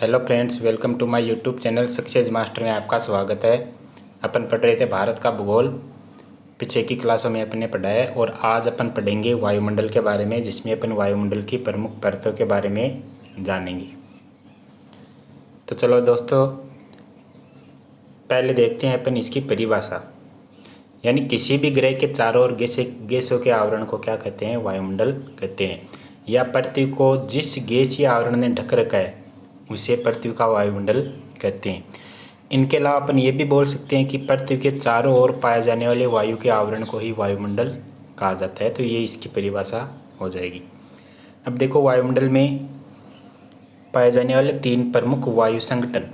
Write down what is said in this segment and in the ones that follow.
Hello friends, welcome to my YouTube channel Success Master में आपका स्वागत है। अपन पढ़ रहे थे भारत का भूगोल। पीछे की क्लासों में अपन ने पढ़ा है और आज अपन पढ़ेंगे वायुमंडल के बारे में, जिसमें अपन वायुमंडल की प्रमुख परतों के बारे में जानेंगे। तो चलो दोस्तों, पहले देखते हैं अपन इसकी परिभाषा। यानी किसी भी ग्रह के चारों ओर गैसों के आवरण को क्या कहते हैं? वायुमंडल कहते हैं। या पृथ्वी को जिस गैसीय आवरण ने ढक रखा है उसे पृथ्वी का वायुमंडल कहते हैं। इनके अलावा अपन ये भी बोल सकते हैं कि पृथ्वी के चारों ओर पाए जाने वाले वायु के आवरण को ही वायुमंडल कहा जाता है। तो ये इसकी परिभाषा हो जाएगी। अब देखो, वायुमंडल में पाए जाने वाले 3 प्रमुख वायु संगठन,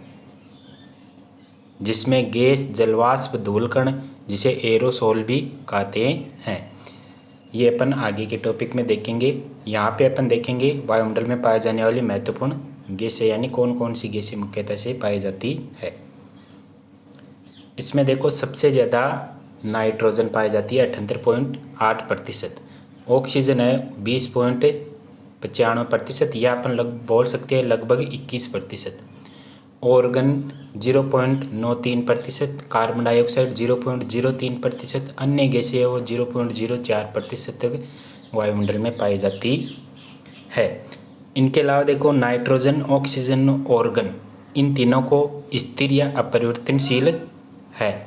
जिसमें गैस, जलवाष्प, धूलकण, जिसे एरोसोल भी कहते हैं, ये अपन आगे के टॉपिक में देखेंगे। यहाँ पे अपन देखेंगे वायुमंडल में पाए जाने वाली महत्वपूर्ण गैसें, यानी कौन कौन सी गैसें मुख्यतः से पाई जाती है। इसमें देखो, सबसे ज़्यादा नाइट्रोजन पाई जाती है 78.8%। ऑक्सीजन है 20.95%, या अपन बोल सकते हैं लगभग 21%। ऑर्गन 0.93%, कार्बन डाइऑक्साइड 0.03%, अन्य गैसें वो 0.04% तक वायुमंडल में पाई जाती है। इनके अलावा देखो, नाइट्रोजन, ऑक्सीजन, ऑर्गन, इन तीनों को स्थिर या अपरिवर्तनशील है।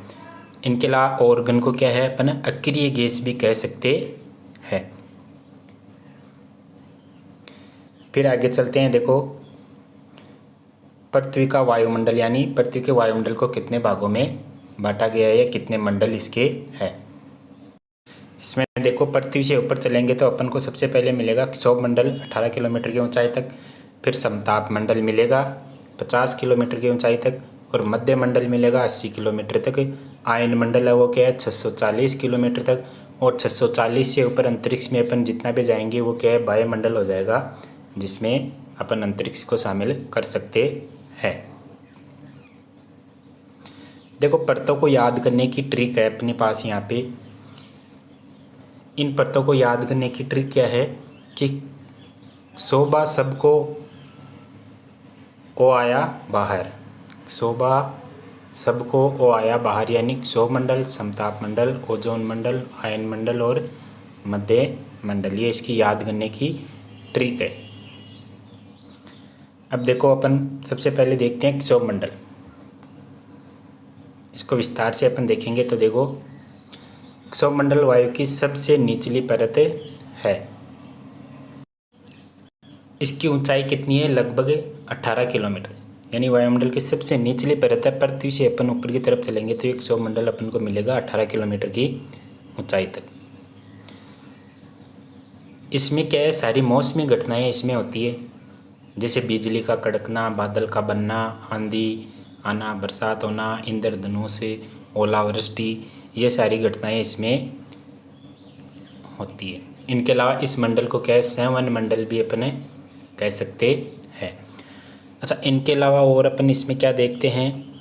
इनके अलावा ऑर्गन को क्या है, अपन अक्रिय गैस भी कह सकते हैं। फिर आगे चलते हैं। देखो, पृथ्वी का वायुमंडल, यानी पृथ्वी के वायुमंडल को कितने भागों में बांटा गया है या कितने मंडल इसके हैं। इसमें देखो, पृथ्वी से ऊपर चलेंगे तो अपन को सबसे पहले मिलेगा क्षोभ मंडल 18 किलोमीटर की ऊंचाई तक। फिर समताप मंडल मिलेगा 50 किलोमीटर की ऊंचाई तक, और मध्य मंडल मिलेगा 80 किलोमीटर तक। आयन मंडल है वो क्या है, 640 किलोमीटर तक। और 640 से ऊपर अंतरिक्ष में अपन जितना भी जाएंगे वो क्या है, वायुमंडल हो जाएगा, जिसमें अपन अंतरिक्ष को शामिल कर सकते हैं। देखो, परतों को याद करने की ट्रिक है अपने पास यहाँ पे। इन परतों को याद करने की ट्रिक क्या है कि शोभा सबको ओ आया बाहर, शोभा सबको ओ आया बाहर, यानी क्षोभ मंडल, समताप मंडल, ओजोन मंडल, आयन मंडल और मध्य मंडल। ये इसकी याद करने की ट्रिक है। अब देखो, अपन सबसे पहले देखते हैं क्षोभ मंडल। इसको विस्तार से अपन देखेंगे तो देखो, क्षोभ मंडल वायु की सबसे निचली परत है। इसकी ऊंचाई कितनी है? लगभग 18 किलोमीटर, यानी वायुमंडल की सबसे निचली परत है। पृथ्वी से अपन ऊपर की तरफ चलेंगे तो एक क्षोभ मंडल अपन को मिलेगा 18 किलोमीटर की ऊंचाई तक। इसमें क्या है, सारी मौसमी घटनाएं इसमें होती है, जैसे बिजली का कड़कना, बादल का बनना, आंधी आना, बरसात होना, इंद्रधनुष, ओलावृष्टि, ये सारी घटनाएं इसमें होती है। इनके अलावा इस मंडल को क्या है, संवहन मंडल भी अपने कह सकते हैं। अच्छा, इनके अलावा और अपन इसमें क्या देखते हैं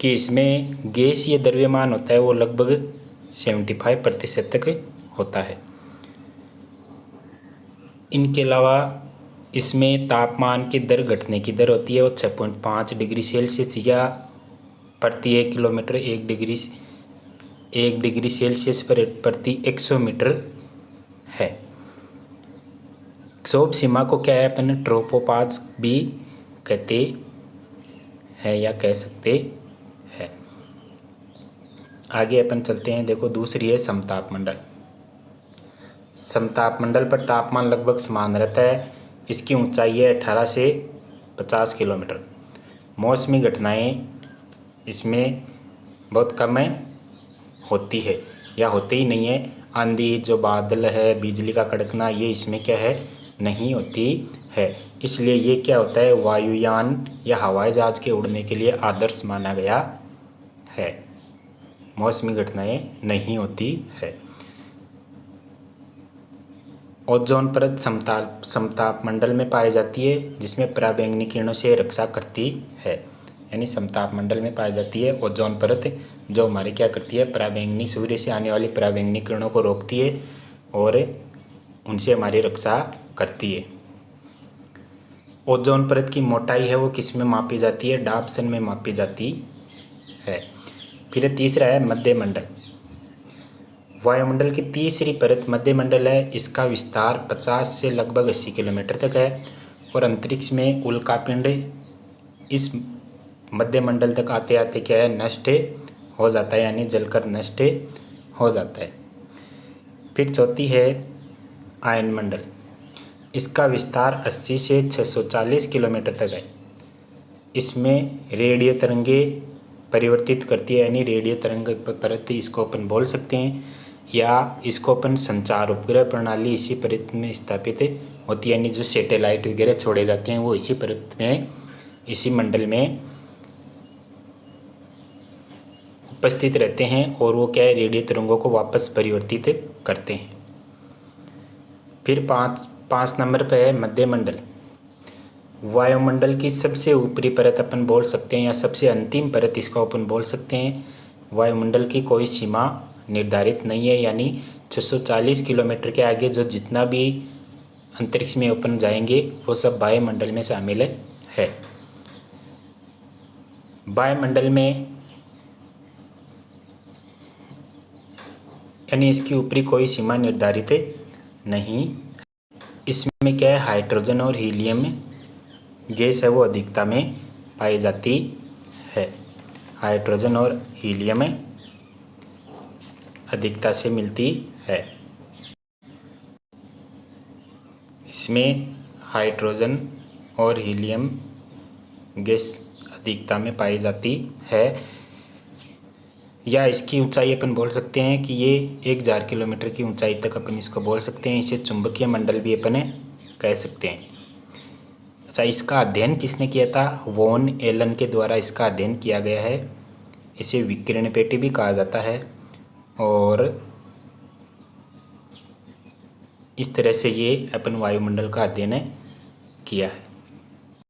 कि इसमें गैसीय द्रव्यमान होता है वो लगभग 75% तक होता है। इनके अलावा इसमें तापमान की दर, घटने की दर होती है वो 6.5 डिग्री सेल्सियस, या प्रति 1 किलोमीटर 1 डिग्री सेल्सियस पर प्रति 100 मीटर है। क्षोभ सीमा को क्या है, अपन ट्रोपोपाज भी कहते हैं या कह सकते हैं। आगे अपन चलते हैं। देखो, दूसरी है समताप मंडल। समताप मंडल पर तापमान लगभग समान रहता है। इसकी ऊंचाई है 18 से 50 किलोमीटर। मौसमी घटनाएं इसमें बहुत कम होती है या होती ही नहीं है। आंधी, जो बादल है, बिजली का कड़कना, ये इसमें क्या है, नहीं होती है। इसलिए ये क्या होता है, वायुयान या हवाई जहाज के उड़ने के लिए आदर्श माना गया है। मौसमी घटनाएं नहीं होती है। ओजोन परत समताप मंडल में पाई जाती है, जिसमें पराबैंगनी किरणों से रक्षा करती है। यानी समताप मंडल में पाई जाती है ओजोन परत, जो हमारे क्या करती है, पराबैंगनी, सूर्य से आने वाली पराबैंगनी किरणों को रोकती है और उनसे हमारी रक्षा करती है। ओजोन परत की मोटाई है वो किस में मापी जाती है? डाप्सन में मापी जाती है। फिर तीसरा है मध्यमंडल। वायुमंडल की तीसरी परत मध्यमंडल है। इसका विस्तार 50 से लगभग 80 किलोमीटर तक है और अंतरिक्ष में उल्कापिंड इस मध्यमंडल तक आते आते क्या है, नष्ट हो जाता है, यानी जलकर नष्ट हो जाता है। फिर चौथी है आयनमंडल। इसका विस्तार 80 से 640 किलोमीटर तक है। इसमें रेडियो तरंगे परिवर्तित करती है, यानी रेडियो तरंग परत इसको अपन बोल सकते हैं, या इसको अपन संचार उपग्रह प्रणाली इसी परत में स्थापित होती है, यानी जो सैटेलाइट वगैरह छोड़े जाते हैं वो इसी परत में, इसी मंडल में उपस्थित रहते हैं और वो क्या है, रेडियो तरंगों को वापस परिवर्तित करते हैं। फिर पाँच नंबर पर है मध्यमंडल। वायुमंडल की सबसे ऊपरी परत अपन बोल सकते हैं, या सबसे अंतिम परत इसको अपन बोल सकते हैं। वायुमंडल की कोई सीमा निर्धारित नहीं है, यानी 640 किलोमीटर के आगे जो जितना भी अंतरिक्ष में अपन जाएंगे वो सब वायुमंडल में शामिल है। वायुमंडल में यानी इसकी ऊपरी कोई सीमा निर्धारित नहीं। इसमें क्या है, हाइड्रोजन और हीलियम गैस है वो अधिकता में पाई जाती है। हाइड्रोजन और हीलियम अधिकता से मिलती है। इसमें हाइड्रोजन और हीलियम गैस अधिकता में पाई जाती है। या इसकी ऊंचाई अपन बोल सकते हैं कि ये 1000 किलोमीटर की ऊंचाई तक अपन इसको बोल सकते हैं। इसे चुंबकीय मंडल भी अपन कह सकते हैं। अच्छा, इसका अध्ययन किसने किया था? वॉन एलन के द्वारा इसका अध्ययन किया गया है। इसे विकिरण पेटी भी कहा जाता है और इस तरह से ये अपन वायुमंडल का अध्ययन किया है।